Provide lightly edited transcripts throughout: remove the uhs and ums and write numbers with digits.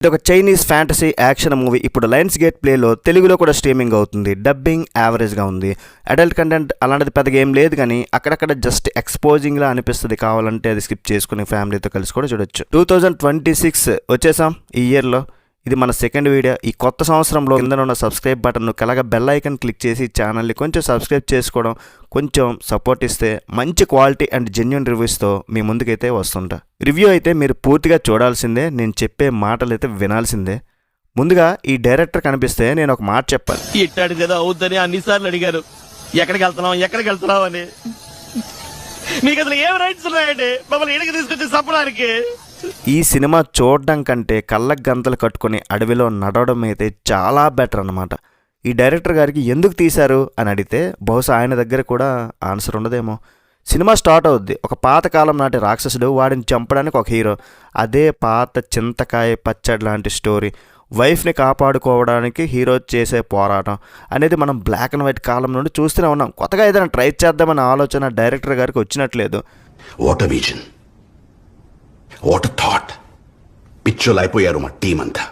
ఇది ఒక Chinese fantasy action movie. ఇప్పుడు లయన్స్ గేట్ ప్లేలో తెలుగులో కూడా స్ట్రీమింగ్ అవుతుంది. డబ్బింగ్ యావరేజ్గా ఉంది. అడల్ట్ కంటెంట్ అలాంటిది పెద్దగా ఏం లేదు, కానీ అక్కడక్కడ జస్ట్ ఎక్స్పోజింగ్లా అనిపిస్తుంది. కావాలంటే అది స్కిప్ చేసుకుని ఫ్యామిలీతో కలిసి కూడా చూడొచ్చు. 2026 వచ్చేసాం ఈ ఇయర్లో. ఇది మన సెకండ్ వీడియో. ఈ కొత్త సంవత్సరంలో కింద ఉన్న సబ్స్క్రైబ్ బటన్ను కలగా బెల్ ఐకన్ క్లిక్ చేసి ఛానల్ని కొంచెం సబ్స్క్రైబ్ చేసుకోవడం, కొంచెం సపోర్ట్ ఇస్తే మంచి క్వాలిటీ అండ్ జెన్యూన్ రివ్యూస్తో మీ ముందుకైతే వస్తుంటా. రివ్యూ అయితే మీరు పూర్తిగా చూడాల్సిందే, నేను చెప్పే మాటలు అయితే వినాల్సిందే. ముందుగా ఈ డైరెక్టర్ కనిపిస్తే నేను ఒక మాట చెప్పాలి. ఇట్టాడు కదా అవుద్దని అన్నిసార్లు అడిగారు, ఎక్కడికి వెళ్తున్నావు అని. మీకు అసలు ఏం రైట్స్ ఉన్నాయండి మమ్మల్ని ఇడికి తీసుకొచ్చి చంపడానికి? ఈ సినిమా చూడడం కంటే కళ్ళకు గంతలు కట్టుకొని అడవిలో నడవడం అయితే చాలా బెటర్ అన్నమాట. ఈ డైరెక్టర్ గారికి ఎందుకు తీశారు అని అడిగితే బహుశా ఆయన దగ్గర కూడా ఆన్సర్ ఉండదేమో. సినిమా స్టార్ట్ అవుద్ది. ఒక పాతకాలం నాటి రాక్షసుడు, వాడిని చంపడానికి ఒక హీరో. అదే పాత చింతకాయ పచ్చడి లాంటి స్టోరీ. వైఫ్ని కాపాడుకోవడానికి హీరో చేసే పోరాటం అనేది మనం బ్లాక్ అండ్ వైట్ కాలం నుండి చూస్తూనే ఉన్నాం. కొత్తగా ఏదైనా ట్రై చేద్దామన్న ఆలోచన డైరెక్టర్ గారికి వచ్చినట్లేదు. What a vision, what a thought. పిచ్చోలు అయిపోయారు మా టీం అంతా.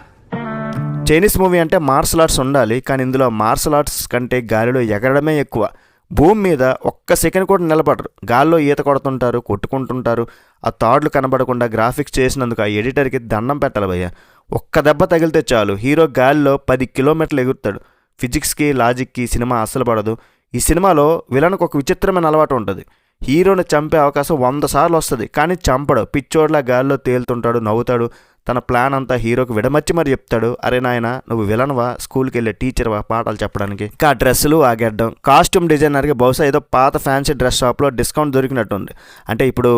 చైనీస్ మూవీ అంటే మార్షల్ ఆర్ట్స్ ఉండాలి, కానీ ఇందులో మార్షల్ ఆర్ట్స్ కంటే గాలిలో ఎగరడమే ఎక్కువ. భూమి మీద ఒక్క సెకండ్ కూడా నిలబడరు. గాల్లో ఈత కొడుతుంటారు, కొట్టుకుంటుంటారు. ఆ తాడులు కనబడకుండా గ్రాఫిక్స్ చేసినందుకు ఆ ఎడిటర్కి దండం పెట్టాలి భయ్య. ఒక్క దెబ్బ తగిలితే చాలు హీరో గాలిలో 10 కిలోమీటర్లు ఎగురుతాడు. ఫిజిక్స్కి లాజిక్కి సినిమా అస్సలు పడదు. ఈ సినిమాలో విలన్కి ఒక విచిత్రమైన అలవాటు ఉంటుంది. హీరోని చంపే అవకాశం 100 సార్లు వస్తుంది, కానీ చంపడు. పిచ్చోడ్లా గాల్లో తేలుతుంటాడు, నవ్వుతాడు. తన ప్లాన్ అంతా హీరోకి విడమర్చి మరి చెప్తాడు. అరే నాయన, నువ్వు విలన్వా, స్కూల్కి వెళ్ళే టీచర్వా పాఠాలు చెప్పడానికి? ఇంకా డ్రెస్సులు ఆగేద్దాం. కాస్ట్యూమ్ డిజైనర్కి బహుశా ఏదో పాత ఫ్యాన్సీ డ్రెస్ షాప్లో డిస్కౌంట్ దొరికినట్టుంది. అంటే ఇప్పుడు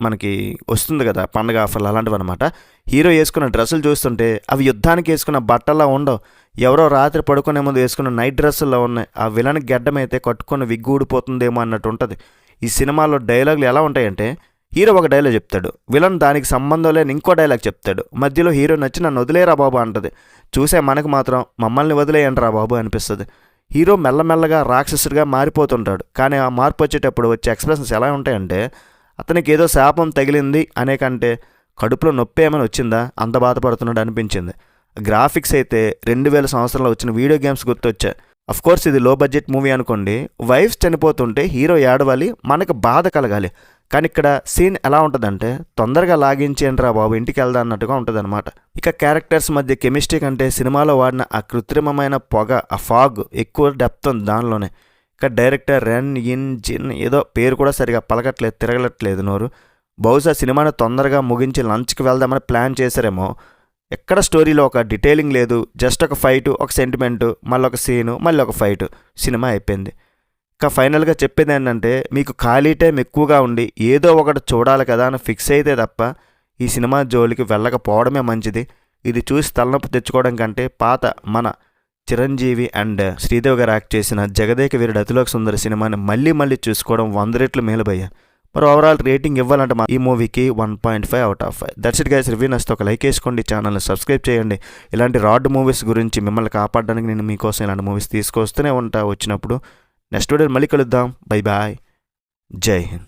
మనకి వస్తుంది కదా పండుగ ఆఫర్లు, అలాంటివి అనమాట. హీరో వేసుకున్న డ్రెస్సులు చూస్తుంటే అవి యుద్ధానికి వేసుకున్న బట్టల్లా ఉండవు. ఎవరో రాత్రి పడుకునే ముందు వేసుకున్న నైట్ డ్రెస్సుల్లో ఉన్నాయి. ఆ విలన్ గెడ్డమైతే కట్టుకున్న విగ్గు ఊడిపోతుందేమో అన్నట్టు ఉంటుంది. ఈ సినిమాలో డైలాగులు ఎలా ఉంటాయంటే, హీరో ఒక డైలాగ్ చెప్తాడు, విలన్ దానికి సంబంధం లేని ఇంకో డైలాగ్ చెప్తాడు. మధ్యలో హీరో నచ్చి నన్ను వదిలేరా బాబు అంటది. చూసే మనకు మాత్రం మమ్మల్ని వదిలేయండి రా బాబు అనిపిస్తుంది. హీరో మెల్లమెల్లగా రాక్షసుడిగా మారిపోతుంటాడు, కానీ ఆ మార్పు వచ్చేటప్పుడు వచ్చే ఎక్స్ప్రెషన్స్ ఎలా ఉంటాయంటే, అతనికి ఏదో శాపం తగిలింది అనే కంటే కడుపులో నొప్పి ఏమైనా వచ్చిందా అంత బాధపడుతున్నాడు అనిపించింది. గ్రాఫిక్స్ అయితే 2000 సంవత్సరంలో వచ్చిన వీడియో గేమ్స్ గుర్తొచ్చాయి. అఫ్కోర్స్ ఇది లో బడ్జెట్ మూవీ అనుకోండి. వైఫ్ చనిపోతుంటే హీరో ఏడవాలి, మనకు బాధ కలగాలి. కానీ ఇక్కడ సీన్ ఎలా ఉంటుందంటే, తొందరగా లాగించేయండి రా బాబు ఇంటికి వెళ్దా అన్నట్టుగా ఉంటుంది అనమాట. ఇక క్యారెక్టర్స్ మధ్య కెమిస్ట్రీ కంటే సినిమాలో వాడిన ఆ కృత్రిమమైన పొగ, ఆ ఫాగ్ ఎక్కువ డెప్త్ ఉంది దానిలోనే. ఇక డైరెక్టర్ రెన్ ఇన్ జిన్ ఏదో పేరు కూడా సరిగా పలకట్లేదు, తిరగలట్లేదు నోరు. బహుశా సినిమాను తొందరగా ముగించి లంచ్కి వెళ్దామని ప్లాన్ చేశారేమో. ఎక్కడ స్టోరీలో ఒక డీటెయిలింగ్ లేదు. జస్ట్ ఒక ఫైటు, ఒక సెంటిమెంటు, మళ్ళీ ఒక సీను, మళ్ళీ ఒక ఫైటు, సినిమా అయిపోయింది. ఇంకా ఫైనల్గా చెప్పేది ఏంటంటే, మీకు ఖాళీ టైం ఎక్కువగా ఉండి ఏదో ఒకటి చూడాలి కదా అని ఫిక్స్ అయితే తప్ప ఈ సినిమా జోలికి వెళ్ళకపోవడమే మంచిది. ఇది చూసి తలనొప్పి తెచ్చుకోవడం కంటే పాత మన చిరంజీవి అండ్ శ్రీదేవి గారు యాక్ట్ చేసిన జగదేక వీరుడు అతిలోక సుందరి సినిమాని మళ్ళీ చూసుకోవడం 100 రెట్లు మేలు భయ్య. మరి ఓవరాల్ రేటింగ్ ఇవ్వాలంటే ఈ మూవీకి 1.5 out of 5. That's it guys. Review నచ్చితే ఒక లైక్ వేసుకోండి, ఛానల్ని సబ్స్క్రైబ్ చేయండి. ఇలాంటి రాడ్ మూవీస్ గురించి మిమ్మల్ని కాపాడడానికి నేను మీకోసం ఇలాంటి మూవీస్ తీసుకొస్తూనే ఉంటా వచ్చినప్పుడు. నెక్స్ట్ వీడియో మళ్ళీ కలుద్దాం. Bye bye. జై హింద్.